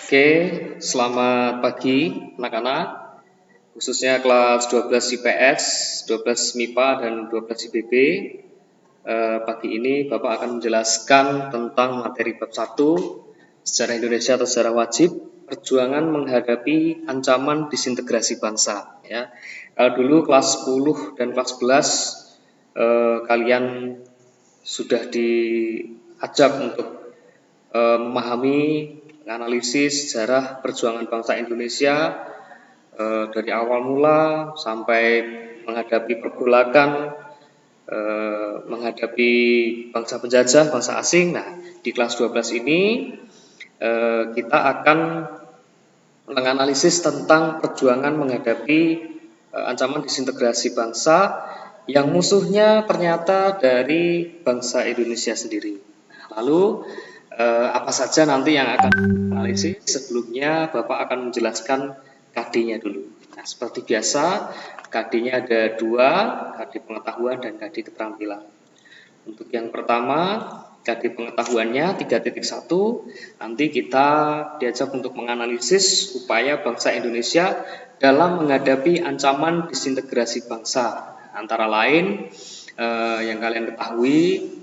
Oke, selamat pagi anak-anak, khususnya kelas 12 IPS, 12 MIPA, dan 12 IPB. Pagi ini Bapak akan menjelaskan tentang materi bab 1, Sejarah Indonesia atau Sejarah Wajib, Perjuangan Menghadapi Ancaman Disintegrasi Bangsa. Ya. Kalau dulu kelas 10 dan kelas 11 kalian sudah diajak untuk memahami analisis sejarah perjuangan bangsa Indonesia dari awal mula sampai menghadapi pergolakan, menghadapi bangsa penjajah, bangsa asing. Nah, di kelas 12 ini kita akan menganalisis tentang perjuangan menghadapi ancaman disintegrasi bangsa yang musuhnya ternyata dari bangsa Indonesia sendiri. Lalu apa saja nanti yang akan analisis? Sebelumnya Bapak akan menjelaskan KD-nya dulu. Nah, seperti biasa, KD-nya ada 2, KD pengetahuan dan KD keterampilan. Untuk yang pertama, KD pengetahuannya 3.1, nanti kita diajak untuk menganalisis upaya bangsa Indonesia dalam menghadapi ancaman disintegrasi bangsa. Antara lain yang kalian ketahui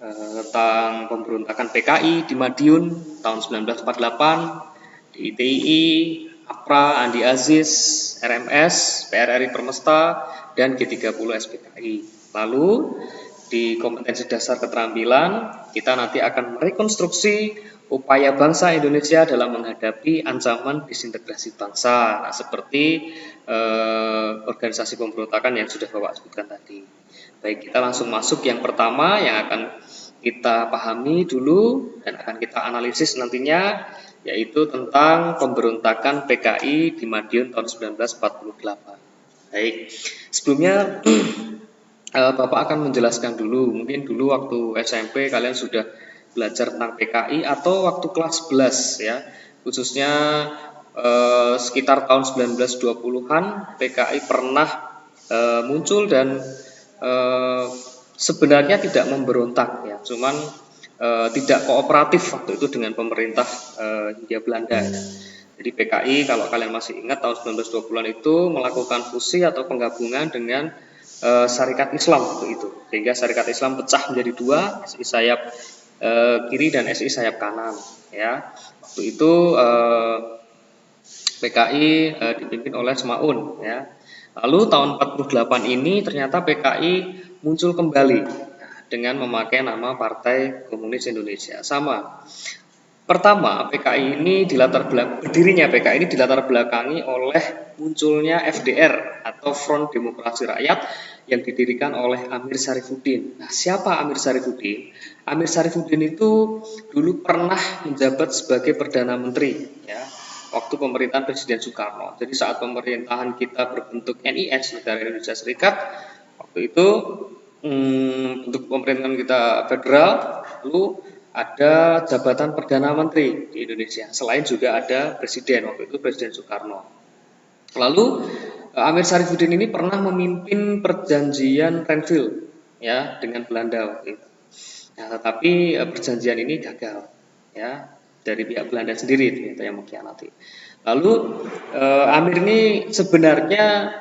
tentang pemberontakan PKI di Madiun tahun 1948, di ITII, APRA, Andi Aziz, RMS, PRRI Permesta, dan G30 SPKI. Lalu di kompetensi dasar keterampilan kita nanti akan merekonstruksi upaya bangsa Indonesia dalam menghadapi ancaman disintegrasi bangsa, seperti organisasi pemberontakan yang sudah Bapak sebutkan tadi. Baik, kita langsung masuk yang pertama yang akan kita pahami dulu dan akan kita analisis nantinya, yaitu tentang pemberontakan PKI di Madiun tahun 1948. Baik, sebelumnya Bapak akan menjelaskan dulu, mungkin dulu waktu SMP kalian sudah belajar tentang PKI atau waktu kelas 11 ya, khususnya sekitar tahun 1920-an PKI pernah muncul dan sebenarnya tidak memberontak ya, cuman tidak kooperatif waktu itu dengan pemerintah Hindia Belanda ya. Jadi PKI kalau kalian masih ingat tahun 1920-an itu melakukan fusi atau penggabungan dengan Syarikat Islam waktu itu, sehingga Syarikat Islam pecah menjadi 2, SI sayap kiri dan SI sayap kanan ya. Waktu itu PKI dipimpin oleh Semaun ya. Lalu tahun 48 ini ternyata PKI muncul kembali dengan memakai nama Partai Komunis Indonesia. Sama. Pertama, PKI ini berdirinya PKI ini dilatar belakangi oleh munculnya FDR atau Front Demokrasi Rakyat yang didirikan oleh Amir Syarifuddin. Nah, siapa Amir Syarifuddin? Amir Syarifuddin itu dulu pernah menjabat sebagai Perdana Menteri ya, waktu pemerintahan Presiden Soekarno. Jadi saat pemerintahan kita berbentuk NIS, Negara Indonesia Serikat, waktu itu bentuk pemerintahan kita federal, lalu ada jabatan Perdana Menteri di Indonesia. Selain juga ada Presiden, waktu itu Presiden Soekarno. Lalu Amir Syarifuddin ini pernah memimpin perjanjian Renville ya dengan Belanda waktu itu. Nah, tetapi perjanjian ini gagal ya dari pihak Belanda sendiri ternyata yang mengkhianati. Lalu Amir ini sebenarnya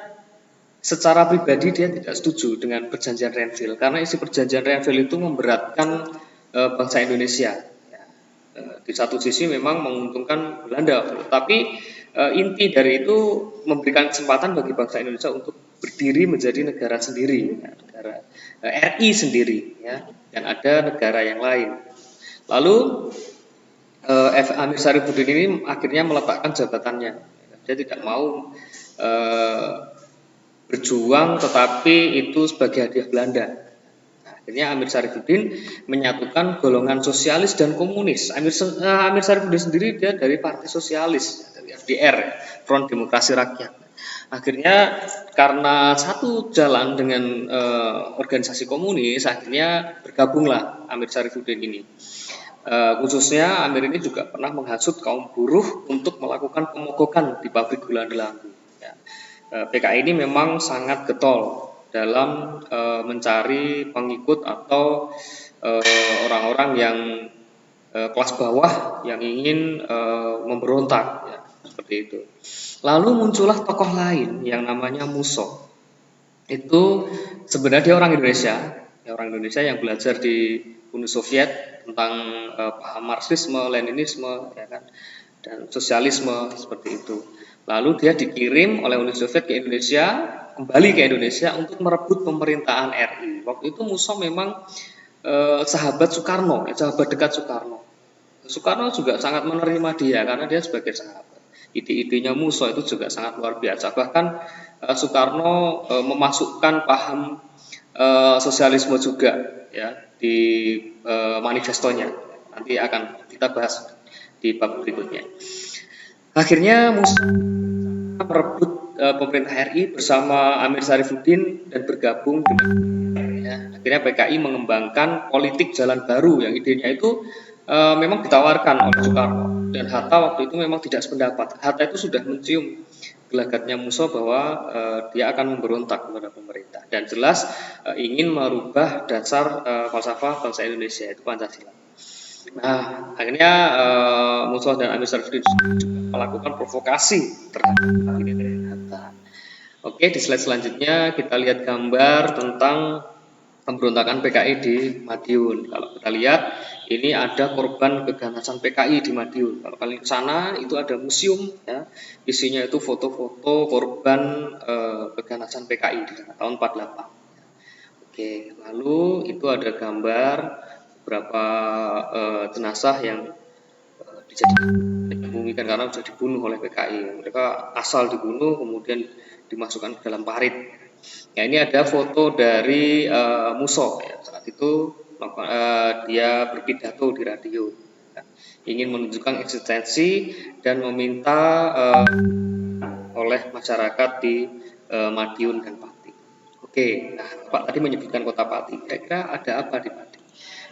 secara pribadi dia tidak setuju dengan perjanjian Renville karena isi perjanjian Renville itu memberatkan bangsa Indonesia. Di satu sisi memang menguntungkan Belanda, tapi inti dari itu memberikan kesempatan bagi bangsa Indonesia untuk berdiri menjadi negara sendiri, ya, negara RI sendiri, ya, dan ada negara yang lain. Lalu Amir Syarifuddin ini akhirnya meletakkan jabatannya. Dia tidak mau berjuang, tetapi itu sebagai hadiah Belanda. Akhirnya Amir Syarifuddin menyatukan golongan sosialis dan komunis. Amir Syarifuddin sendiri dia dari Partai Sosialis, dari FDR, Front Demokrasi Rakyat. Akhirnya karena satu jalan dengan organisasi komunis, akhirnya bergabunglah Amir Syarifuddin ini. Khususnya Amir ini juga pernah menghasut kaum buruh untuk melakukan pemogokan di pabrik gula Delanggu. Ya. PKI ini memang sangat getol dalam mencari pengikut atau orang-orang yang kelas bawah yang ingin memberontak, ya, seperti itu. Lalu muncullah tokoh lain yang namanya Musso. Itu sebenarnya dia orang Indonesia, ya, orang Indonesia yang belajar di Uni Soviet tentang paham Marxisme, Leninisme, ya kan, dan sosialisme seperti itu. Lalu dia dikirim oleh Uni Soviet ke Indonesia, kembali ke Indonesia untuk merebut pemerintahan RI. Waktu itu Musso memang sahabat Soekarno, sahabat dekat Soekarno. Soekarno juga sangat menerima dia karena dia sebagai sahabat. Ide-idenya Musso itu juga sangat luar biasa. Bahkan Soekarno memasukkan paham sosialisme juga, ya, di manifestonya. Nanti akan kita bahas di bab berikutnya. Akhirnya Musso merebut pemerintah RI bersama Amir Syarifuddin dan bergabung dengan, ya, akhirnya PKI mengembangkan politik jalan baru yang idenya itu memang ditawarkan oleh Soekarno, dan Hatta waktu itu memang tidak sependapat. Hatta itu sudah mencium gelagatnya Musso bahwa dia akan memberontak kepada pemerintah dan jelas ingin merubah dasar falsafah bangsa Indonesia, itu Pancasila. Nah, akhirnya Musso dan Amir Syarifuddin melakukan provokasi terhadap Hatta. Oke, di slide selanjutnya kita lihat gambar tentang pemberontakan PKI di Madiun. Kalau kita lihat, ini ada korban keganasan PKI di Madiun. Kalau kalian ke sana, itu ada museum, ya, isinya itu foto-foto korban keganasan PKI di tahun 48. Oke, lalu itu ada gambar beberapa jenazah yang dikebumikan karena sudah dibunuh oleh PKI. Mereka asal dibunuh, kemudian dimasukkan ke dalam parit. Ya, ini ada foto dari Musso, ya. Saat itu dia berpidato di radio, ya, ingin menunjukkan eksistensi dan meminta oleh masyarakat di Madiun dan Pati. Oke, nah Pak tadi menyebutkan kota Pati, kira-kira ada apa di Pati?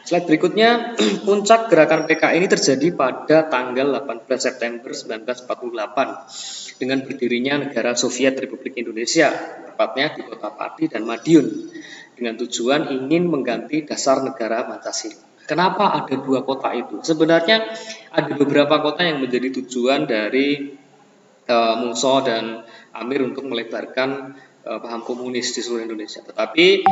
Slide berikutnya, puncak gerakan PKI ini terjadi pada tanggal 18 September 1948 dengan berdirinya negara Soviet Republik Indonesia, tepatnya di kota Pati dan Madiun, dengan tujuan ingin mengganti dasar negara Pancasila. Kenapa ada dua kota itu? Sebenarnya ada beberapa kota yang menjadi tujuan dari Musso dan Amir untuk melebarkan paham komunis di seluruh Indonesia. Tetapi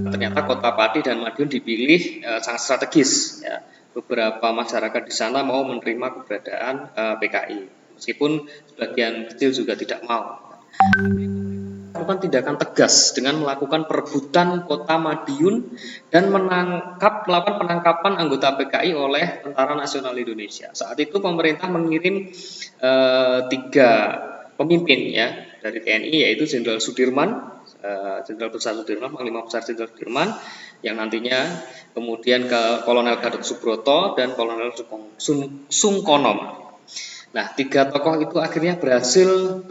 ternyata kota Pati dan Madiun dipilih sangat strategis, ya. Beberapa masyarakat di sana mau menerima keberadaan PKI, meskipun sebagian kecil juga tidak mau. Melakukan tindakan tegas dengan melakukan perebutan kota Madiun dan melakukan penangkapan anggota PKI oleh Tentara Nasional Indonesia. Saat itu pemerintah mengirim 3 pemimpin, ya, dari TNI, yaitu Jenderal Sudirman, Jenderal Besar Sudirman, Panglima Besar Jenderal Sudirman, yang nantinya kemudian ke Kolonel Gatot Subroto dan Kolonel Sungkono. Nah, 3 tokoh itu akhirnya berhasil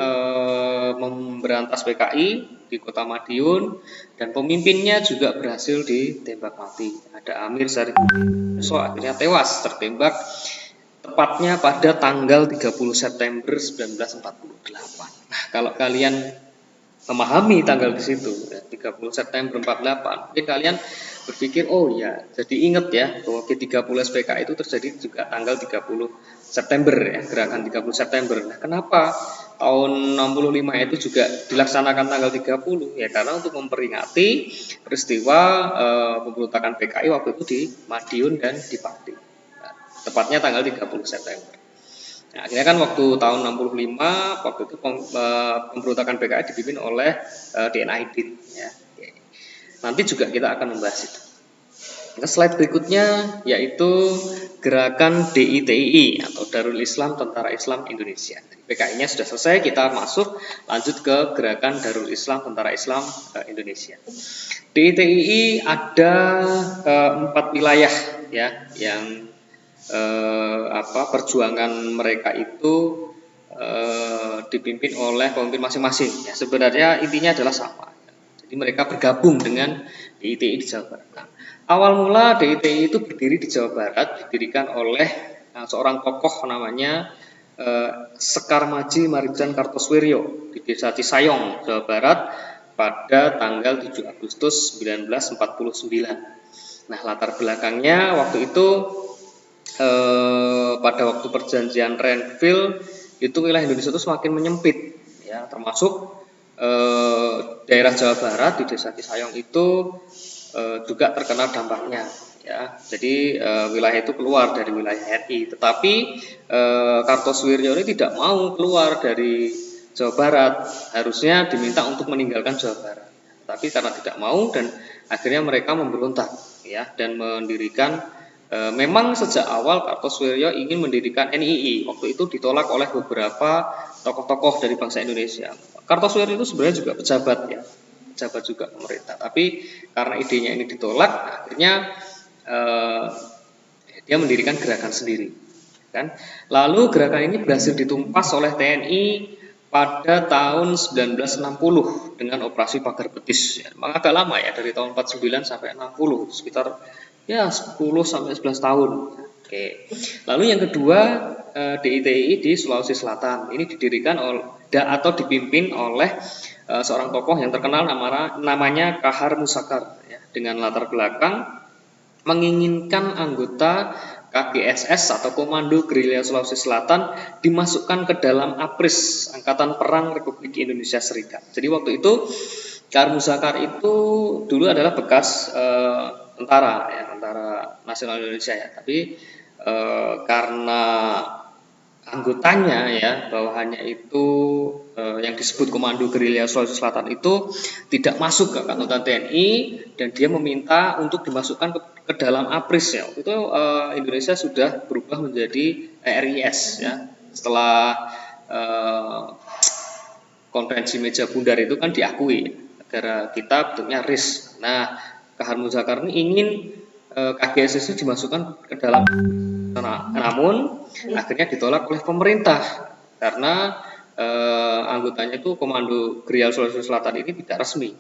memberantas PKI di kota Madiun dan pemimpinnya juga berhasil ditembak mati. Ada Amir Syarifuddin, akhirnya tewas tertembak tepatnya pada tanggal 30 September 1948. Nah, kalau kalian memahami tanggal di situ, 30 September 48, mungkin kalian berpikir, oh ya, jadi ingat ya bahwa G30 SPKI itu terjadi juga tanggal 30 September, ya, gerakan 30 September. Nah, kenapa tahun 65 itu juga dilaksanakan tanggal 30? Ya, karena untuk memperingati peristiwa pemberontakan PKI waktu itu di Madiun dan di Pati. Nah, tepatnya tanggal 30 September. Nah, akhirnya kan waktu tahun 65, waktu itu pemberontakan PKI dipimpin oleh DN Aidit, ya. Nanti juga kita akan membahas itu. Nah, slide berikutnya yaitu gerakan DITII atau Darul Islam Tentara Islam Indonesia. PKI-nya sudah selesai, kita lanjut ke gerakan Darul Islam Tentara Islam Indonesia. DITII ada 4 wilayah, ya, yang perjuangan mereka itu dipimpin oleh pemimpin masing-masing, ya. Sebenarnya intinya adalah sama. Jadi mereka bergabung dengan DITII di Jawa Barat. Nah, awal mula DITII itu berdiri di Jawa Barat, didirikan oleh seorang tokoh namanya Sekar Maji Marijan Kartosuwiryo di Desa Cisayong, Jawa Barat pada tanggal 7 Agustus 1949. Nah, latar belakangnya waktu itu pada waktu perjanjian Renville itu wilayah Indonesia itu semakin menyempit, ya, termasuk daerah Jawa Barat di Desa Kisayong itu juga terkena dampaknya, ya. Jadi wilayah itu keluar dari wilayah RI, tetapi Kartosuwiryo ini tidak mau keluar dari Jawa Barat, harusnya diminta untuk meninggalkan Jawa Barat, tapi karena tidak mau dan akhirnya mereka memberontak, ya, dan mendirikan. Memang sejak awal Kartosuwiryo ingin mendirikan NII. Waktu itu ditolak oleh beberapa tokoh-tokoh dari bangsa Indonesia. Kartosuwiryo itu sebenarnya juga pejabat, ya, pejabat juga pemerintah. Tapi karena idenya ini ditolak, akhirnya dia mendirikan gerakan sendiri, kan. Lalu gerakan ini berhasil ditumpas oleh TNI pada tahun 1960 dengan operasi Pagar Betis. Ya, memang agak lama, ya, dari tahun 49 sampai 60, sekitar, ya, 10 sampai 11 tahun. Oke. Lalu yang kedua, DITI di Sulawesi Selatan. Ini didirikan atau dipimpin oleh seorang tokoh yang terkenal namanya Kahar Musakar, ya, dengan latar belakang menginginkan anggota KGSS atau Komando Gerilya Sulawesi Selatan dimasukkan ke dalam APRIS, Angkatan Perang Republik Indonesia Serikat. Jadi waktu itu Kahar Musakar itu dulu adalah bekas tentara, ya, tentara nasional Indonesia, ya, tapi karena anggotanya, ya, bawahannya itu yang disebut Komando Gerilya Sulawesi Selatan itu tidak masuk ke angkatan TNI dan dia meminta untuk dimasukkan ke dalam APRIS, ya. Itu Indonesia sudah berubah menjadi RIS, ya. Setelah konferensi meja bundar itu kan diakui negara kita bentuknya RIS. Nah, Kahar Musakar ini ingin KGSS itu dimasukkan ke dalam, namun akhirnya ditolak oleh pemerintah karena anggotanya itu Komando Gerilya Sulawesi Selatan ini tidak resmi.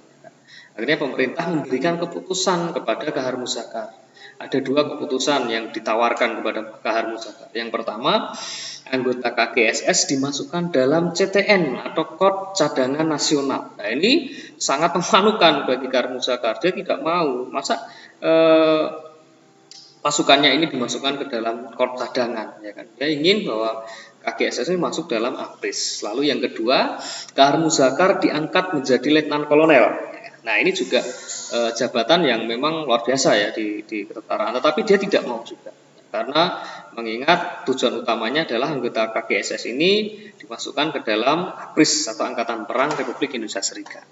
Akhirnya pemerintah memberikan keputusan kepada Kahar Musakar. Ada dua keputusan yang ditawarkan kepada Kahar Musakar. Yang pertama, anggota KGSS dimasukkan dalam CTN atau Kod Cadangan Nasional. Nah, ini sangat memalukan bagi Kahar Musakar. Dia tidak mau, masa pasukannya ini dimasukkan ke dalam Kod Cadangan, ya kan? Dia ingin bahwa KGSS ini masuk dalam APRIS. Lalu yang kedua, Kahar Musakar diangkat menjadi Letnan Kolonel. Nah, ini juga jabatan yang memang luar biasa, ya, di ketentaraan. Tetapi dia tidak mau juga, karena mengingat tujuan utamanya adalah anggota KGSS ini dimasukkan ke dalam APRIS atau Angkatan Perang Republik Indonesia Serikat.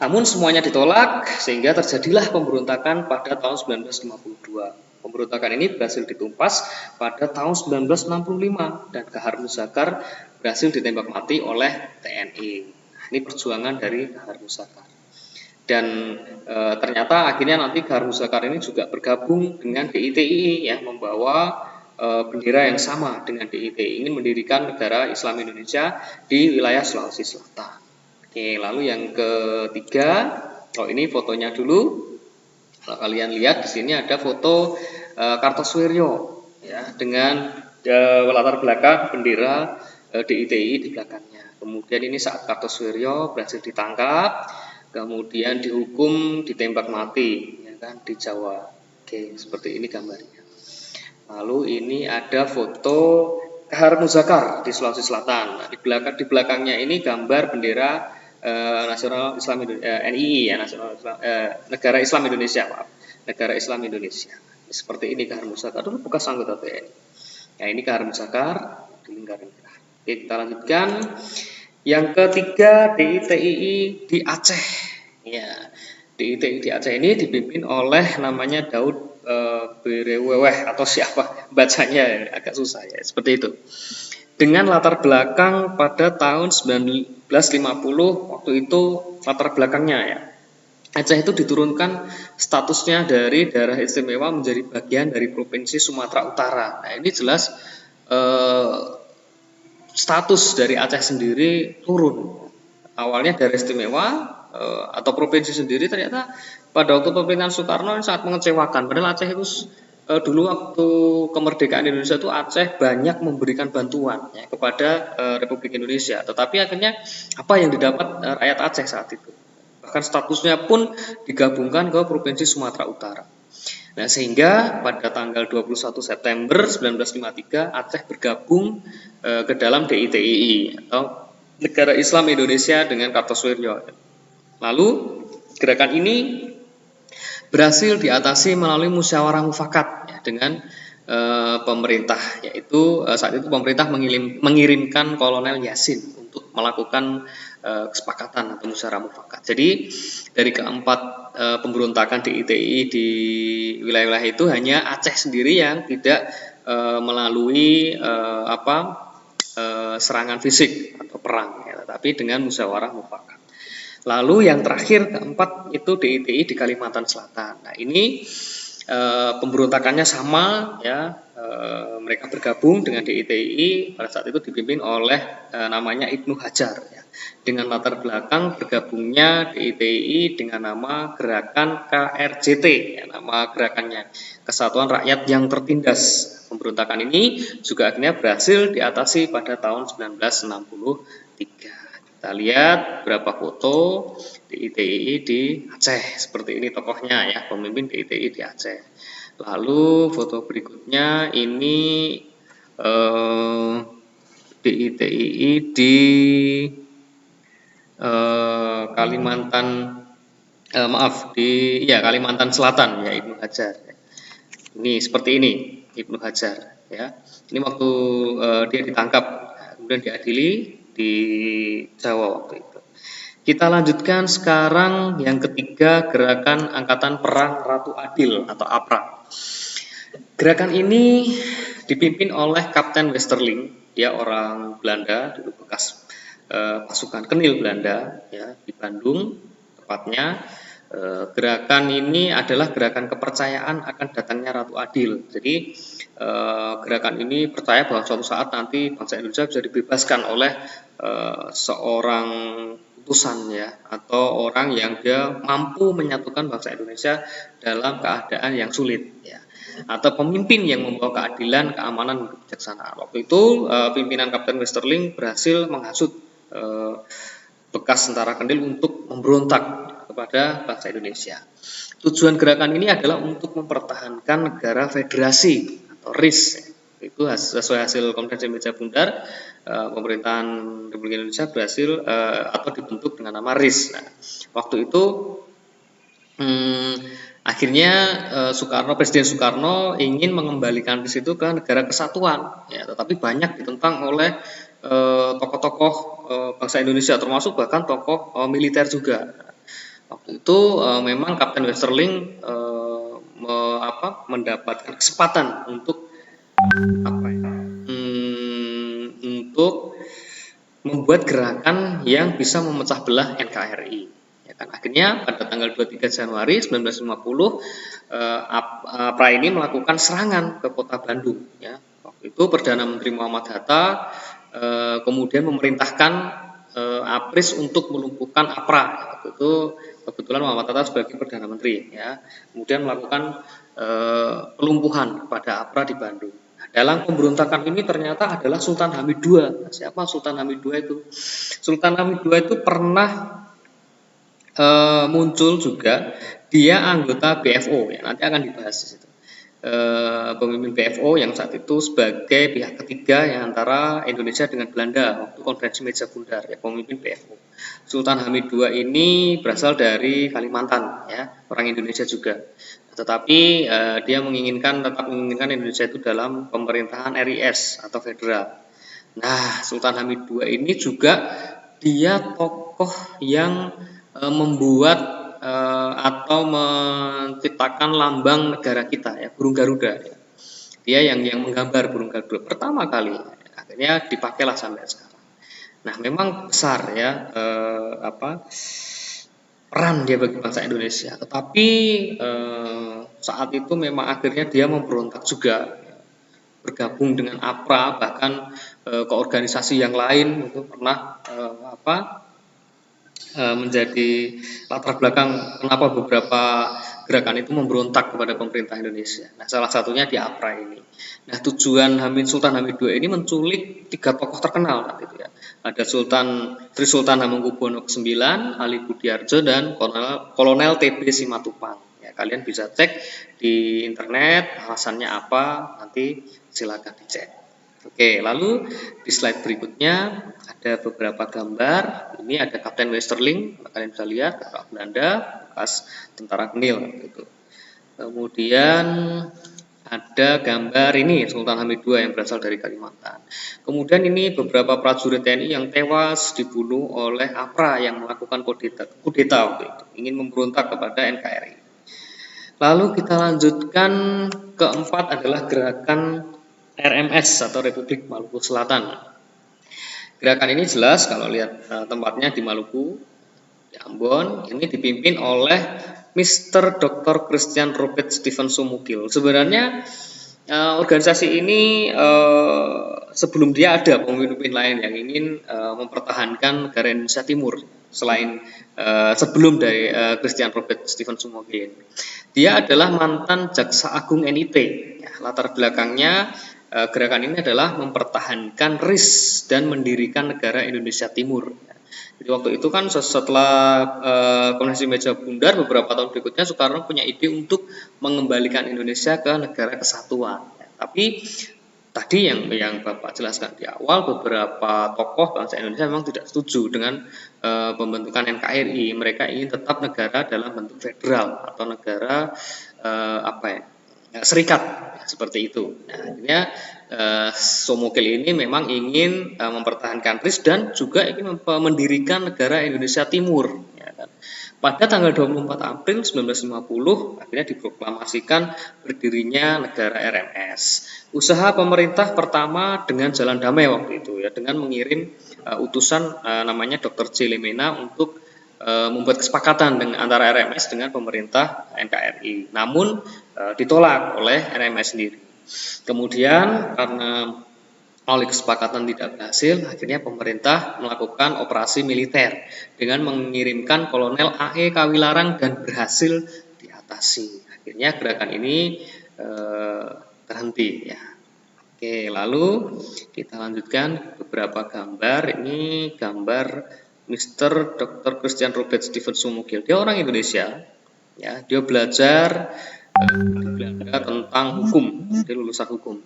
Namun semuanya ditolak sehingga terjadilah pemberontakan pada tahun 1952. Pemberontakan ini berhasil ditumpas pada tahun 1965 dan Kahar Musakar berhasil ditembak mati oleh TNI. Ini perjuangan dari Kahar Musakar. Dan ternyata akhirnya nanti Kahar Musakar ini juga bergabung dengan DITI, ya, membawa bendera yang sama dengan DITI, ingin mendirikan negara Islam Indonesia di wilayah Sulawesi Selatan. Oke, lalu yang ketiga, ini fotonya dulu. Kalau kalian lihat di sini ada foto Kartosuwiryo, ya, dengan latar belakang bendera DITI di belakangnya. Kemudian ini saat Kartosuwiryo berhasil ditangkap, kemudian dihukum, ditembak mati, ya kan, di Jawa. Oke, seperti ini gambarnya. Lalu ini ada foto Kahar Musakar di Sulawesi Selatan. Nah, di belakangnya ini gambar bendera nasional Islam NII, ya, negara Islam Indonesia, maaf, negara Islam Indonesia. Seperti ini Kahar Musakar, dulu bekas anggota TNI. Nah, ini Kahar Musakar di lingkaran merah. Oke, kita lanjutkan. Yang ketiga, DITI di Aceh. Ya, DITI di Aceh ini dipimpin oleh namanya Daud Bereweweh atau siapa bacanya, agak susah, ya, seperti itu. Dengan latar belakang pada tahun 1950, waktu itu latar belakangnya, ya, Aceh itu diturunkan statusnya dari daerah istimewa menjadi bagian dari Provinsi Sumatera Utara. Nah, ini jelas status dari Aceh sendiri turun. Awalnya daerah istimewa atau provinsi sendiri, ternyata pada waktu pemerintahan Soekarno ini sangat mengecewakan. Padahal Aceh itu dulu waktu kemerdekaan Indonesia itu Aceh banyak memberikan bantuan, ya, kepada Republik Indonesia. Tetapi akhirnya apa yang didapat rakyat Aceh saat itu? Bahkan statusnya pun digabungkan ke Provinsi Sumatera Utara. Nah, sehingga pada tanggal 21 September 1953 Aceh bergabung ke dalam DITII atau Negara Islam Indonesia dengan Kartosoewirjo. Lalu gerakan ini berhasil diatasi melalui musyawarah mufakat ya, dengan pemerintah, yaitu saat itu pemerintah mengirimkan Kolonel Yasin untuk melakukan kesepakatan atau musyawarah mufakat. Jadi dari keempat pemberontakan DITI di wilayah-wilayah itu hanya Aceh sendiri yang tidak melalui serangan fisik atau perang, ya, tapi dengan musyawarah mufakat. Lalu yang terakhir keempat itu DITI di Kalimantan Selatan. Nah, ini pemberontakannya sama ya, mereka bergabung dengan DITI pada saat itu dipimpin oleh namanya Ibnu Hajar ya, dengan latar belakang bergabungnya DITI dengan nama Gerakan KRJT ya, nama gerakannya Kesatuan Rakyat yang Tertindas. Pemberontakan ini juga akhirnya berhasil diatasi pada tahun 1963. Kita lihat beberapa foto DITI di Aceh, seperti ini tokohnya ya, pemimpin DITI di Aceh. Lalu foto berikutnya ini DITI di Kalimantan Kalimantan Selatan ya, Ibnu Hajar. Ini seperti ini Ibnu Hajar ya. Ini waktu dia ditangkap, kemudian diadili di Jawa waktu itu. Kita lanjutkan sekarang yang ketiga, Gerakan Angkatan Perang Ratu Adil atau APRA. Gerakan ini dipimpin oleh Kapten Westerling, dia orang Belanda, dulu bekas pasukan Kenil Belanda ya, di Bandung tepatnya. Gerakan ini adalah gerakan kepercayaan akan datangnya Ratu Adil. Jadi gerakan ini percaya bahwa suatu saat nanti bangsa Indonesia bisa dibebaskan oleh seorang utusan ya, atau orang yang dia mampu menyatukan bangsa Indonesia dalam keadaan yang sulit ya, atau pemimpin yang membawa keadilan, keamanan, kebijaksanaan. Waktu itu pimpinan Kapten Westerling berhasil menghasut bekas tentara Kenil untuk memberontak kepada bangsa Indonesia. Tujuan gerakan ini adalah untuk mempertahankan negara federasi atau RIS. Itu sesuai hasil konferensi meja bundar, pemerintahan Republik Indonesia berhasil atau dibentuk dengan nama RIS. Nah, waktu itu akhirnya Presiden Soekarno ingin mengembalikan RIS itu ke negara kesatuan, ya, tetapi banyak ditentang oleh tokoh-tokoh bangsa Indonesia, termasuk bahkan tokoh militer juga. Waktu itu memang Kapten Westerling mendapatkan kesempatan untuk untuk membuat gerakan yang bisa memecah belah NKRI. Ya kan? Akhirnya pada tanggal 23 Januari 1950 APRA ini melakukan serangan ke kota Bandung. Ya. Waktu itu Perdana Menteri Muhammad Hatta kemudian memerintahkan APRIS untuk melumpuhkan APRA. Waktu itu kebetulan Muhammad Hatta sebagai Perdana Menteri ya, kemudian melakukan pelumpuhan kepada APRA di Bandung. Nah, dalam pemberontakan ini ternyata adalah Sultan Hamid II. Siapa Sultan Hamid II itu? Sultan Hamid II itu pernah muncul juga, dia anggota BFO ya, nanti akan dibahas di situ. Pemimpin BFO yang saat itu sebagai pihak ketiga yang antara Indonesia dengan Belanda waktu konferensi meja bundar ya, pemimpin BFO. Sultan Hamid II ini berasal dari Kalimantan ya, orang Indonesia juga. Tetapi dia tetap menginginkan Indonesia itu dalam pemerintahan RIS atau federal. Nah, Sultan Hamid II ini juga dia tokoh yang membuat atau menciptakan lambang negara kita ya, burung Garuda ya. Dia yang menggambar burung Garuda pertama kali, akhirnya dipakailah sampai sekarang. Nah, memang besar ya peran dia bagi bangsa Indonesia, tetapi saat itu memang akhirnya dia memberontak juga ya, bergabung dengan APRA, bahkan ke organisasi yang lain itu pernah menjadi latar belakang kenapa beberapa gerakan itu memberontak kepada pemerintah Indonesia. Nah, salah satunya di APRA ini. Nah, tujuan Sultan Hamid II ini menculik 3 tokoh terkenal saat itu ya. Ada Sri Sultan Hamengkubuwono IX, Ali Budiarjo, dan Kolonel TB Simatupang. Ya Kalian bisa cek di internet alasannya apa, nanti silakan dicek. Oke, lalu di slide berikutnya ada beberapa gambar. Ini ada Kapten Westerling, kalian bisa lihat tentara Belanda, bekas tentara Genil gitu. Kemudian ada gambar ini Sultan Hamid II yang berasal dari Kalimantan. Kemudian ini beberapa prajurit TNI yang tewas dibunuh oleh APRA yang melakukan kudeta waktu itu, ingin memberontak kepada NKRI. Lalu kita lanjutkan, keempat adalah gerakan RMS atau Republik Maluku Selatan. Gerakan ini jelas kalau lihat tempatnya di Maluku, di Ambon, ini dipimpin oleh Mr. Dr. Christian Robert Stephen Sumukil. Sebenarnya organisasi ini sebelum dia ada pemimpin lain yang ingin mempertahankan negara Indonesia Timur selain sebelum dari Christian Robert Stephen Sumukil. Dia adalah mantan Jaksa Agung NIT. Ya, latar belakangnya gerakan ini adalah mempertahankan RIS dan mendirikan negara Indonesia Timur. Jadi waktu itu kan setelah Konvensi Meja Bundar, beberapa tahun berikutnya Soekarno punya ide untuk mengembalikan Indonesia ke negara kesatuan. Tapi tadi yang Bapak jelaskan di awal, beberapa tokoh bangsa Indonesia memang tidak setuju dengan pembentukan NKRI. Mereka ingin tetap negara dalam bentuk federal atau negara serikat, seperti itu. Nah, akhirnya Sumukil ini memang ingin mempertahankan RIS dan juga ingin mendirikan negara Indonesia Timur. Ya kan? Pada tanggal 24 April 1950 akhirnya diproklamasikan berdirinya negara RMS. Usaha pemerintah pertama dengan jalan damai waktu itu, ya, dengan mengirim utusan namanya Dr. J. Lemena untuk membuat kesepakatan dengan antara RMS dengan pemerintah NKRI. Namun ditolak oleh RMS sendiri. Kemudian karena oleh kesepakatan tidak berhasil, akhirnya pemerintah melakukan operasi militer dengan mengirimkan Kolonel A.E. Kawilarang dan berhasil diatasi. Akhirnya gerakan ini terhenti. Ya. Oke, lalu kita lanjutkan beberapa gambar. Ini gambar Mr. Dr. Christian Robert Stephen Sumukil. Dia orang Indonesia. Ya, dia belajar di Belanda tentang hukum. Dia lulusan hukum.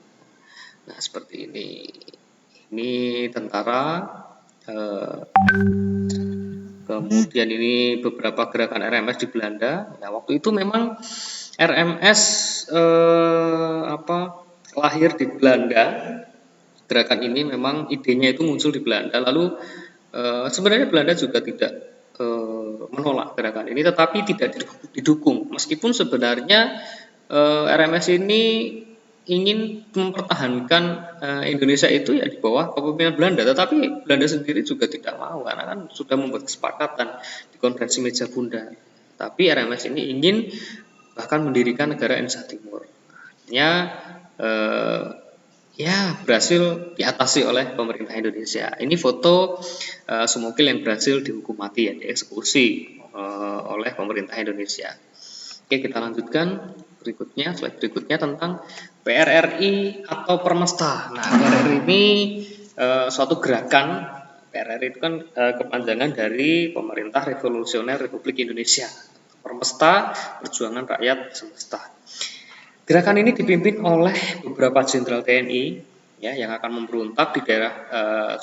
Nah, seperti ini. Ini tentara. Kemudian ini beberapa gerakan RMS di Belanda. Nah, waktu itu memang RMS lahir di Belanda. Gerakan ini memang idenya itu muncul di Belanda. Lalu sebenarnya Belanda juga tidak menolak gerakan ini, tetapi tidak didukung. Meskipun sebenarnya RMS ini ingin mempertahankan Indonesia itu ya di bawah kepemimpinan Belanda, tetapi Belanda sendiri juga tidak mau karena kan sudah membuat kesepakatan di Konferensi Meja Bundar. Tapi RMS ini ingin bahkan mendirikan negara Indonesia Timur. Ya berhasil diatasi oleh pemerintah Indonesia. Ini foto Sumukil yang berhasil dihukum mati, ya, dieksekusi oleh pemerintah Indonesia. Oke, kita lanjutkan berikutnya, slide berikutnya tentang PRRI atau Permesta. Nah, PRRI ini suatu gerakan. PRRI itu kan kepanjangan dari Pemerintah Revolusioner Republik Indonesia. Permesta, Perjuangan Rakyat Semesta. Gerakan ini dipimpin oleh beberapa jenderal TNI, ya, yang akan memberontak di daerah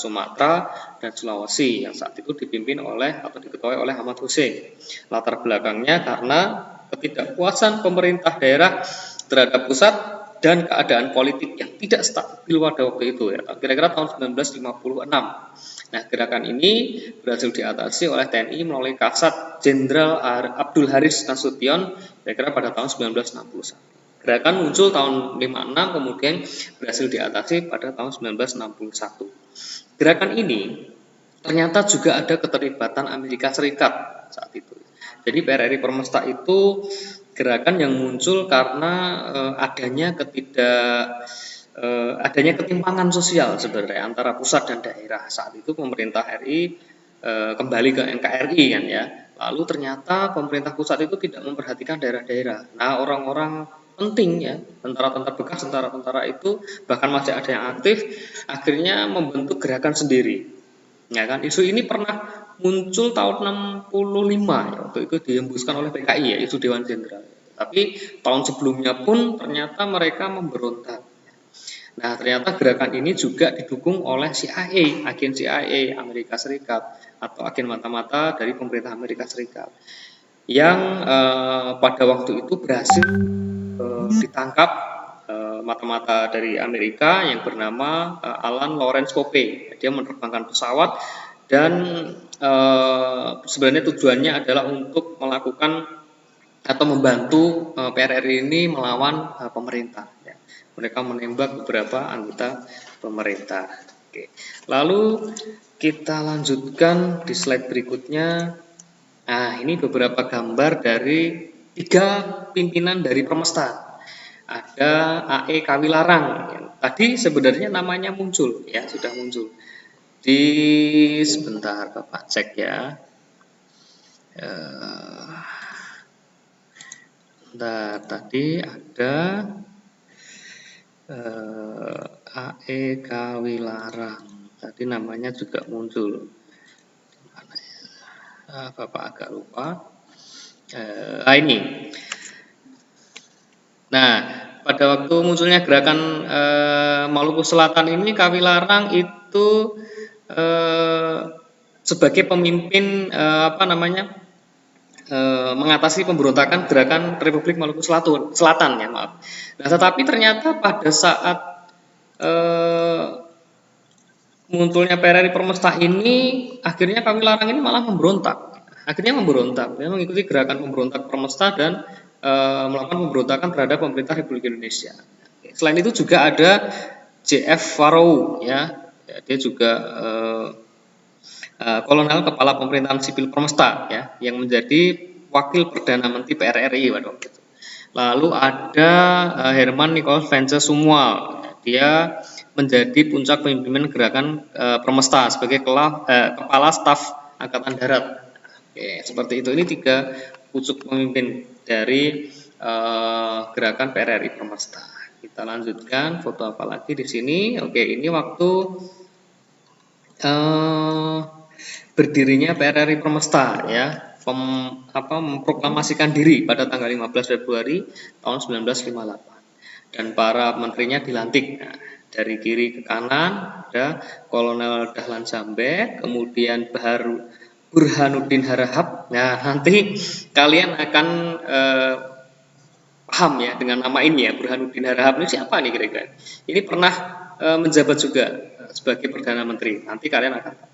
Sumatera dan Sulawesi yang saat itu dipimpin oleh atau diketuai oleh Ahmad Hussein. Latar belakangnya karena ketidakpuasan pemerintah daerah terhadap pusat dan keadaan politik yang tidak stabil pada waktu itu, ya, kira-kira tahun 1956. Nah, gerakan ini berhasil diatasi oleh TNI melalui Kasat Jenderal Abdul Haris Nasution kira-kira pada tahun 1961. Gerakan muncul tahun 56, kemudian berhasil diatasi pada tahun 1961. Gerakan ini ternyata juga ada keterlibatan Amerika Serikat saat itu. Jadi PRRI Permesta itu gerakan yang muncul karena adanya ketimpangan sosial sebenarnya antara pusat dan daerah. Saat itu pemerintah RI kembali ke NKRI kan, ya. Lalu ternyata pemerintah pusat itu tidak memperhatikan daerah-daerah. Nah, orang-orang penting, ya, tentara-tentara bekas, tentara-tentara itu bahkan masih ada yang aktif, akhirnya membentuk gerakan sendiri. Ya kan, isu ini pernah muncul tahun 65, ya, waktu itu dihembuskan oleh PKI, ya, isu Dewan Jenderal. Tapi tahun sebelumnya pun ternyata mereka memberontak. Nah, ternyata gerakan ini juga didukung oleh CIA, agen CIA Amerika Serikat atau agen mata-mata dari pemerintah Amerika Serikat yang pada waktu itu berhasil ditangkap mata-mata dari Amerika yang bernama Alan Lawrence Pope. Dia menerbangkan pesawat dan sebenarnya tujuannya adalah untuk melakukan atau membantu PRRI ini melawan pemerintah. Ya. Mereka menembak beberapa anggota pemerintah. Oke. Lalu kita lanjutkan di slide berikutnya. Nah, ini beberapa gambar dari 3 pimpinan dari Permesta. Ada AE Kawilarang. Tadi sebenarnya namanya muncul, ya sudah muncul. Sebentar Bapak cek ya. Nah, tadi ada AE Kawilarang. Tadi namanya juga muncul. Mana ya? Bapak agak lupa. Ini. Nah, pada waktu munculnya gerakan Maluku Selatan ini, Kawilarang itu sebagai pemimpin mengatasi pemberontakan gerakan Republik Maluku Selatan ya maaf. Nah, tetapi ternyata pada saat munculnya PRRI Permesta ini, akhirnya Kawilarang ini malah memberontak. Dia mengikuti gerakan pemberontak Permesta dan melakukan pemberontakan terhadap pemerintah Republik Indonesia. Selain itu juga ada JF Farouk ya, dia juga kolonel kepala pemerintahan sipil Permesta ya, yang menjadi wakil perdana menteri PRRI pada waktu itu. Lalu ada Herman Nicholas Vance Sumual, dia menjadi puncak pemimpinan gerakan Permesta sebagai kepala staf Angkatan Darat. Oke, seperti itu. Ini 3 pucuk pemimpin dari gerakan PRRI Permesta. Kita lanjutkan foto apa lagi di sini. Oke, ini waktu berdirinya PRRI Permesta ya, memproklamasikan diri pada tanggal 15 Februari tahun 1958 dan para menterinya dilantik. Nah, dari kiri ke kanan ada Kolonel Dahlan Zambek, kemudian Burhanuddin Harahap. Nah, nanti kalian akan paham ya dengan nama ini ya, Burhanuddin Harahap ini siapa nih kira-kira? Ini pernah menjabat juga sebagai Perdana Menteri. Nanti kalian akan tahu.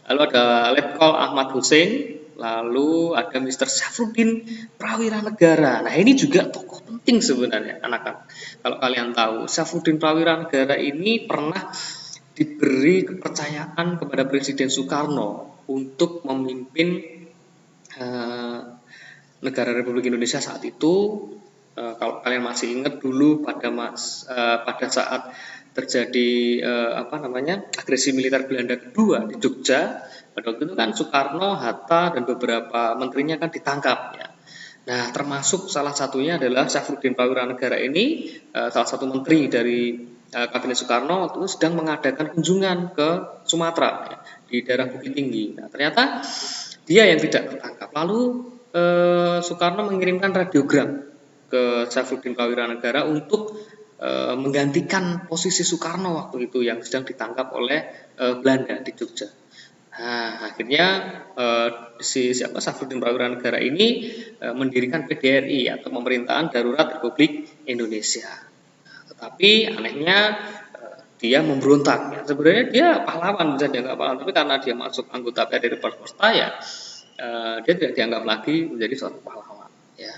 Lalu ada Letkol Ahmad Hussein, lalu ada Mr. Syafruddin Prawira Negara. Nah, ini juga tokoh penting sebenarnya anak-anak. Kalau kalian tahu, Syafruddin Prawira Negara ini pernah diberi kepercayaan kepada Presiden Soekarno untuk memimpin negara Republik Indonesia saat itu. Kalau kalian masih ingat dulu pada saat terjadi agresi militer Belanda kedua di Jogja, pada waktu itu kan Soekarno, Hatta dan beberapa menterinya kan ditangkap ya. Nah, termasuk salah satunya adalah Syafruddin Prawira Negara ini, salah satu menteri dari Kabinet Soekarno waktu itu sedang mengadakan kunjungan ke Sumatera ya, di daerah Bukit Tinggi. Nah, ternyata dia yang tidak tertangkap. Lalu Soekarno mengirimkan radiogram ke Syafruddin Prawira Negara untuk menggantikan posisi Soekarno waktu itu yang sedang ditangkap oleh Belanda di Jogja. Nah, akhirnya Syafruddin Prawira Negara ini mendirikan PDRI atau Pemerintahan Darurat Republik Indonesia. Nah, tetapi anehnya dia memberontak. Ya. Sebenarnya dia pahlawan, bisa dianggap pahlawan, tapi karena dia masuk anggota PRRI Permesta ya, dia tidak dianggap lagi menjadi seorang pahlawan. Ya.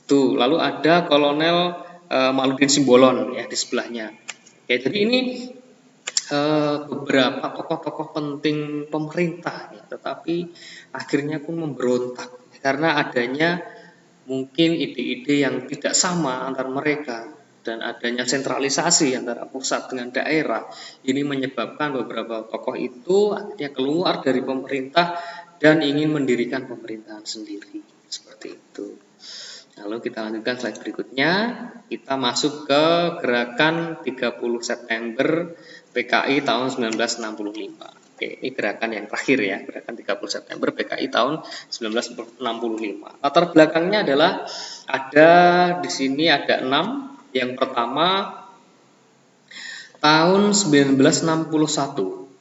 Tuh, lalu ada Kolonel Maludin Simbolon ya di sebelahnya. Ya, jadi ini beberapa tokoh-tokoh penting pemerintah ya, tetapi akhirnya pun memberontak karena adanya mungkin ide-ide yang tidak sama antara mereka dan adanya sentralisasi antara pusat dengan daerah. Ini menyebabkan beberapa tokoh itu akhirnya keluar dari pemerintah dan ingin mendirikan pemerintahan sendiri seperti itu. Lalu kita lanjutkan slide berikutnya, kita masuk ke gerakan 30 September PKI tahun 1965. Oke, ini gerakan yang terakhir ya, gerakan 30 September PKI tahun 1965. Latar belakangnya adalah di sini ada 6. Yang pertama tahun 1961,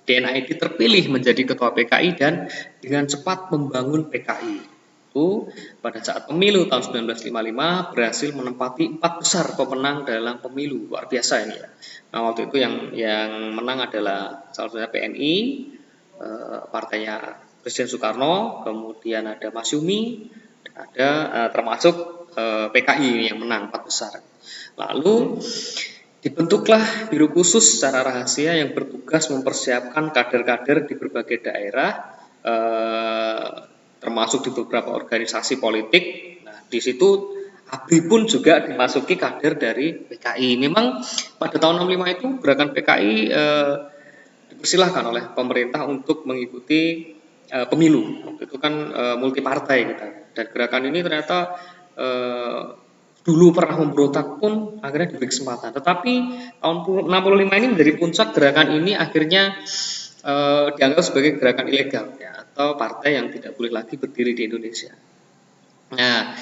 DNID terpilih menjadi ketua PKI dan dengan cepat membangun PKI. Itu pada saat pemilu tahun 1955 berhasil menempati 4 besar pemenang dalam pemilu. Luar biasa ini ya. Nah, waktu itu yang menang adalah salah satunya PNI, partainya Presiden Soekarno, kemudian ada Masyumi, ada termasuk PKI yang menang 4 besar. Lalu dibentuklah biro khusus secara rahasia yang bertugas mempersiapkan kader-kader di berbagai daerah, termasuk di beberapa organisasi politik. Nah, di situ ABRI pun juga dimasuki kader dari PKI. Memang pada tahun 65 itu gerakan PKI dipersilahkan oleh pemerintah untuk mengikuti pemilu. Waktu itu kan multi partai kita. Dan gerakan ini ternyata dulu pernah memberontak pun akhirnya diberi kesempatan. Tetapi tahun 65 ini menjadi puncak gerakan ini akhirnya dianggap sebagai gerakan ilegal ya, atau partai yang tidak boleh lagi berdiri di Indonesia. Nah,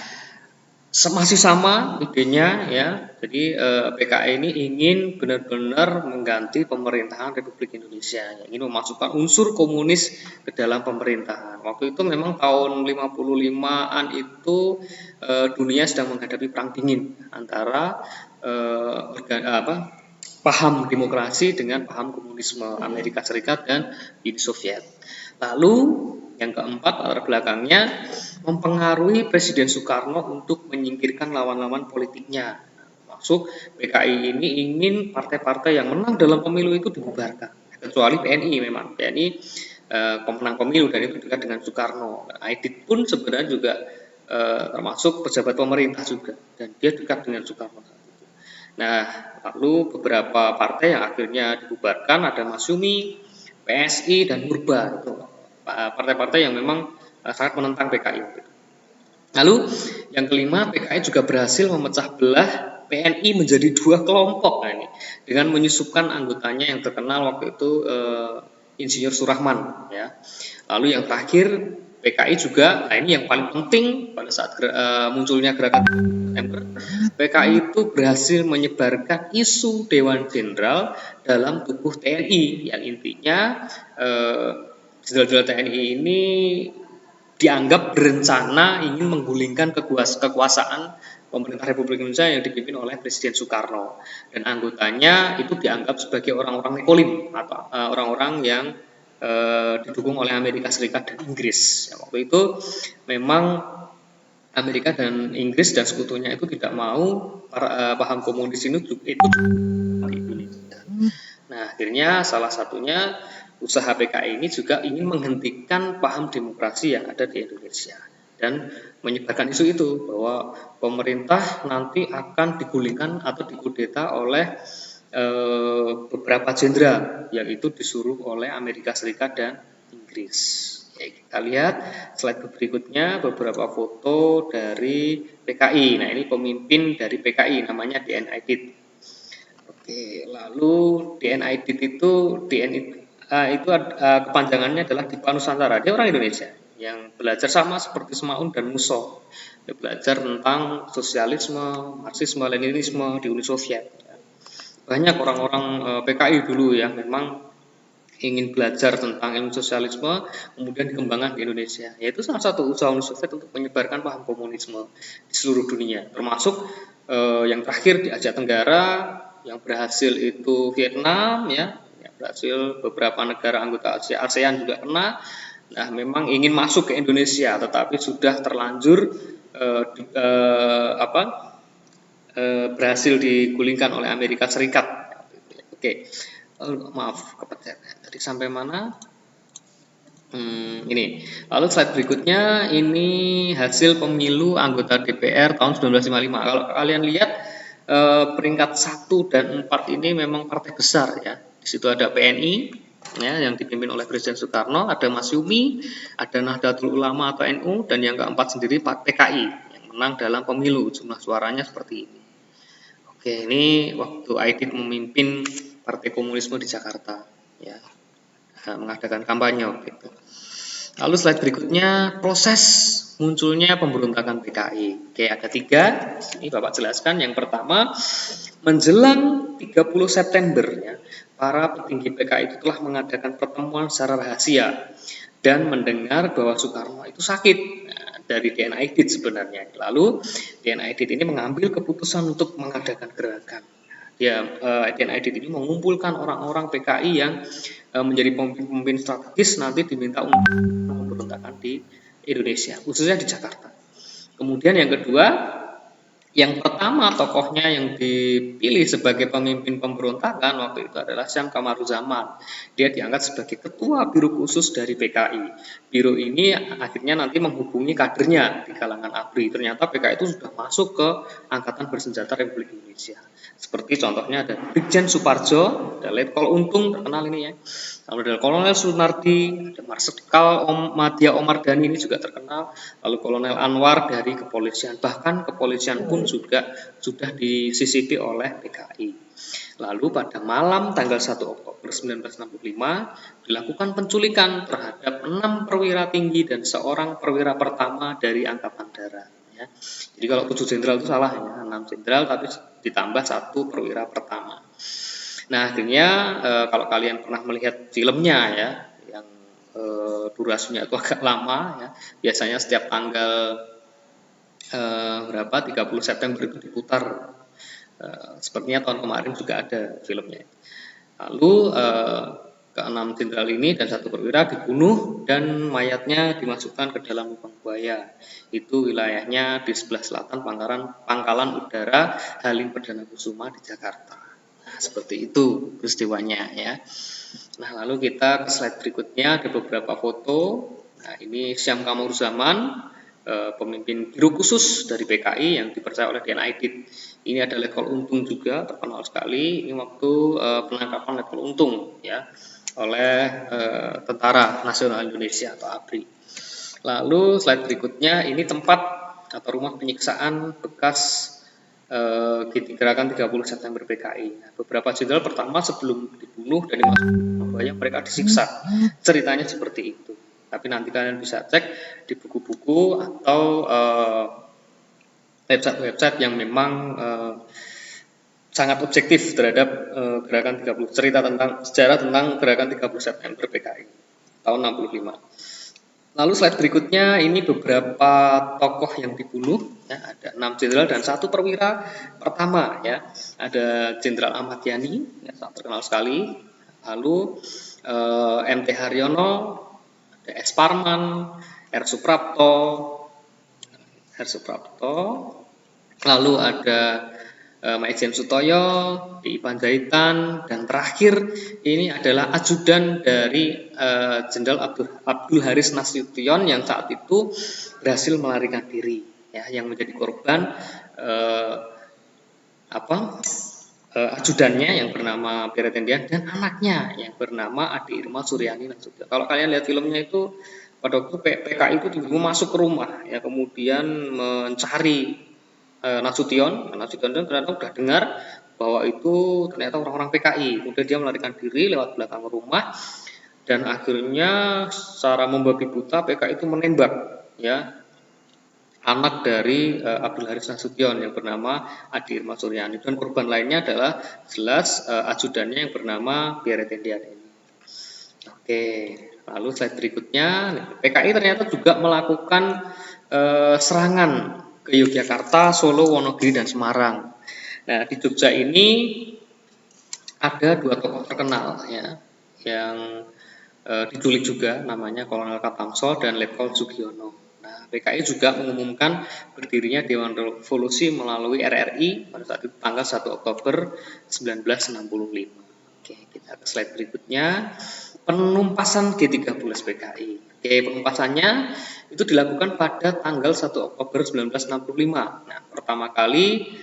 masih sama idenya ya. Jadi PKI ini ingin benar-benar mengganti pemerintahan Republik Indonesia, yang ingin memasukkan unsur komunis ke dalam pemerintahan. Waktu itu memang tahun 55-an itu dunia sedang menghadapi perang dingin antara paham demokrasi dengan paham komunisme Amerika Serikat dan Uni Soviet. Lalu yang keempat, latar belakangnya mempengaruhi Presiden Soekarno untuk menyingkirkan lawan-lawan politiknya. Maksud PKI ini ingin partai-partai yang menang dalam pemilu itu dibubarkan, kecuali PNI. Memang PNI pemenang pemilu dan itu dekat dengan Soekarno. Aidit pun sebenarnya juga termasuk pejabat pemerintah juga, dan dia dekat dengan Soekarno. Nah, lalu beberapa partai yang akhirnya dibubarkan ada Masyumi, PSI, dan Murba. Itu partai-partai yang memang sangat menentang PKI. Lalu yang kelima, PKI juga berhasil memecah belah PNI menjadi 2 kelompok. Nah, ini dengan menyusupkan anggotanya yang terkenal waktu itu Insinyur Surahman ya. Lalu yang terakhir PKI juga, nah ini yang paling penting pada saat munculnya gerakan September, PKI itu berhasil menyebarkan isu Dewan Jenderal dalam tubuh TNI, yang intinya jenderal-jenderal TNI ini dianggap berencana ingin menggulingkan kekuasaan pemerintah Republik Indonesia yang dipimpin oleh Presiden Soekarno, dan anggotanya itu dianggap sebagai orang-orang nekolim atau orang-orang yang didukung oleh Amerika Serikat dan Inggris. Ya, waktu itu memang Amerika dan Inggris dan sekutunya itu tidak mau paham komunis itu di Indonesia. Nah, akhirnya salah satunya usaha PKI ini juga ingin menghentikan paham demokrasi yang ada di Indonesia dan menyebarkan isu itu bahwa pemerintah nanti akan digulingkan atau dikudeta oleh beberapa jenderal yang itu disuruh oleh Amerika Serikat dan Inggris. Ya, kita lihat slide berikutnya beberapa foto dari PKI. Nah, ini pemimpin dari PKI namanya DN Aidit. Oke, lalu DN Aidit itu kepanjangannya adalah Dipa Nusantara. Dia orang Indonesia yang belajar sama seperti Semaun dan Musso. Dia belajar tentang sosialisme, Marxisme, Leninisme di Uni Soviet. Banyak orang-orang PKI dulu yang memang ingin belajar tentang ilmu sosialisme, kemudian dikembangkan di Indonesia. Yaitu salah satu usaha Uni Soviet untuk menyebarkan paham komunisme di seluruh dunia, termasuk yang terakhir di Asia Tenggara. Yang berhasil itu Vietnam ya, berhasil beberapa negara anggota ASEAN juga kena. Nah, memang ingin masuk ke Indonesia, tetapi sudah terlanjur berhasil digulingkan oleh Amerika Serikat. Oke, maaf kepencet. Tadi sampai mana? Ini. Lalu slide berikutnya ini hasil pemilu anggota DPR tahun 1955. Kalau kalian lihat peringkat 1 dan 4 ini memang partai besar ya. Di situ ada PNI ya, yang dipimpin oleh Presiden Soekarno, ada Masyumi, ada Nahdlatul Ulama atau NU, dan yang keempat sendiri PKI yang menang dalam pemilu. Jumlah suaranya seperti ini. Oke, ini waktu Aidit memimpin Partai Komunisme di Jakarta ya. mengadakan kampanye gitu. Lalu slide berikutnya, proses munculnya pemberontakan PKI. Oke, ada 3. Ini Bapak jelaskan. Yang pertama, menjelang 30 September ya, para petinggi PKI itu telah mengadakan pertemuan secara rahasia dan mendengar bahwa Soekarno itu sakit. Nah, dari DNA Aidit sebenarnya. Lalu DNA Aidit ini mengambil keputusan untuk mengadakan gerakan. Ya, DNA Aidit ini mengumpulkan orang-orang PKI yang menjadi pemimpin strategis nanti diminta untuk pemberontakan di Indonesia, khususnya di Jakarta. Kemudian yang kedua, yang pertama tokohnya yang dipilih sebagai pemimpin pemberontakan waktu itu adalah Syam Kamaruzaman. Dia diangkat sebagai ketua biro khusus dari PKI. Biro ini akhirnya nanti menghubungi kadernya di kalangan ABRI. Ternyata PKI itu sudah masuk ke Angkatan Bersenjata Republik Indonesia. Seperti contohnya ada Brigjen Suparjo, ada Letkol Untung, terkenal ini ya. Lalu ada Kolonel Sunardi, ada Marsikal Madya Omar Dhani, ini juga terkenal. Lalu Kolonel Anwar dari kepolisian, bahkan kepolisian pun juga sudah disisipi oleh PKI. Lalu pada malam tanggal 1 Oktober 1965 dilakukan penculikan terhadap 6 perwira tinggi dan seorang perwira pertama dari Angkatan Darat. Ya. Jadi kalau 7 jenderal itu salah ya, 6 jenderal tapi ditambah 1 perwira pertama. Nah akhirnya kalau kalian pernah melihat filmnya ya, yang durasinya itu agak lama ya, biasanya setiap tanggal 30 September itu diputar. Sepertinya tahun kemarin juga ada filmnya. Lalu ke-6 jenderal ini dan 1 perwira dibunuh dan mayatnya dimasukkan ke dalam lubang buaya. Itu wilayahnya di sebelah selatan Pangkalan Udara Halim Perdana Kusuma di Jakarta. Nah, seperti itu peristiwanya ya. Nah, lalu kita ke slide berikutnya, ada beberapa foto. Nah, ini Syam Kamaruzaman, pemimpin biro khusus dari PKI yang dipercaya oleh DNA Aidit. Ini ada Letkol Untung juga, terkenal sekali. Ini waktu penangkapan Letkol Untung ya oleh Tentara Nasional Indonesia atau ABRI. Lalu slide berikutnya, ini tempat atau rumah penyiksaan bekas gerakan 30 September PKI. Nah, beberapa jenderal pertama sebelum dibunuh dan dimasukkan ke Surabaya mereka disiksa. Ceritanya seperti itu. Tapi nanti kalian bisa cek di buku-buku atau website-website yang memang sangat objektif terhadap gerakan 30, cerita tentang sejarah tentang gerakan 30 September PKI tahun 65. Lalu slide berikutnya ini beberapa tokoh yang dibunuh ya, ada 6 jenderal dan 1 perwira pertama ya. Ada Jenderal Ahmad Yani ya, sangat terkenal sekali. Lalu MT Haryono, ada S Parman, R Suprapto, lalu ada Maijen Sutoyo, di Panjaitan, dan terakhir ini adalah ajudan dari Jenderal Abdul Haris Nasution yang saat itu berhasil melarikan diri, ya, yang menjadi korban ajudannya yang bernama Peretendian dan anaknya yang bernama Adi Irma Suryani Nasution. Kalau kalian lihat filmnya itu pada waktu PKI itu tiba-tiba masuk ke rumah, ya, kemudian mencari Nasution ternyata udah dengar bahwa itu ternyata orang-orang PKI. Kemudian dia melarikan diri lewat belakang rumah dan akhirnya secara membabi buta PKI itu menembak ya anak dari Abdul Haris Nasution yang bernama Adi Irma Suryani, dan korban lainnya adalah jelas ajudannya yang bernama Pierre Tendian ini. Oke, lalu slide berikutnya, PKI ternyata juga melakukan serangan ke Yogyakarta, Solo, Wonogiri, dan Semarang. Nah, di Jogja ini ada 2 tokoh terkenal ya, yang diculik juga, namanya Kolonel Katamso dan Letkol Sugiono. Nah, PKI juga mengumumkan berdirinya Dewan Revolusi melalui RRI pada saat itu tanggal 1 Oktober 1965. Oke, kita ke slide berikutnya. Penumpasan G13 PKI. Oke, penumpasannya itu dilakukan pada tanggal 1 Oktober 1965. Nah, pertama kali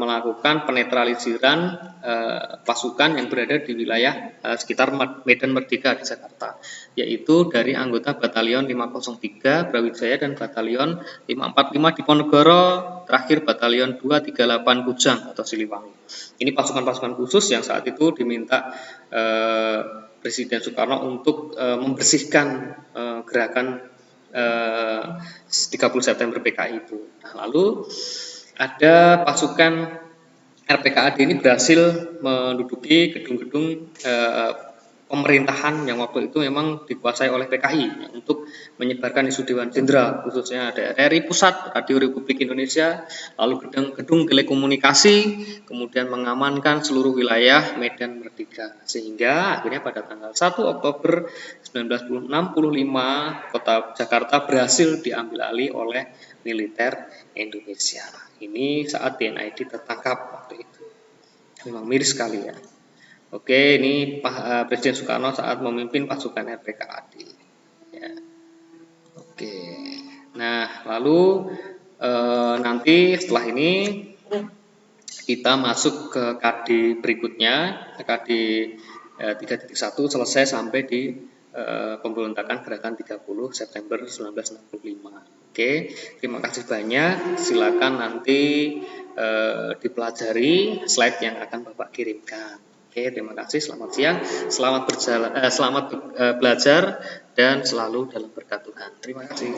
melakukan penetralisiran pasukan yang berada di wilayah sekitar Medan Merdeka di Jakarta, yaitu dari anggota Batalion 503 Brawijaya dan Batalion 545 Diponegoro, terakhir Batalion 238 Kujang atau Siliwangi. Ini pasukan-pasukan khusus yang saat itu diminta Presiden Soekarno untuk membersihkan gerakan 30 September PKI itu. Nah, lalu ada pasukan RPKAD ini berhasil menduduki gedung-gedung pemerintahan yang waktu itu memang dikuasai oleh PKI ya, untuk menyebarkan isu Dewan Jenderal, khususnya ada RRI Pusat, Radio Republik Indonesia, lalu gedung telekomunikasi, kemudian mengamankan seluruh wilayah Medan Merdeka, sehingga akhirnya pada tanggal 1 Oktober 1965 kota Jakarta berhasil diambil alih oleh militer Indonesia. Ini saat DNID tertangkap waktu itu. Memang miris sekali ya. Oke, ini Presiden Soekarno saat memimpin pasukan RPKAD. Ya. Oke. Nah, lalu nanti setelah ini kita masuk ke KD berikutnya, KD 3.1 selesai sampai di pemberontakan gerakan 30 September 1965. Oke, terima kasih banyak. Silakan nanti dipelajari slide yang akan Bapak kirimkan. Oke, terima kasih. Selamat siang. Selamat belajar dan selalu dalam berkat Tuhan. Terima kasih.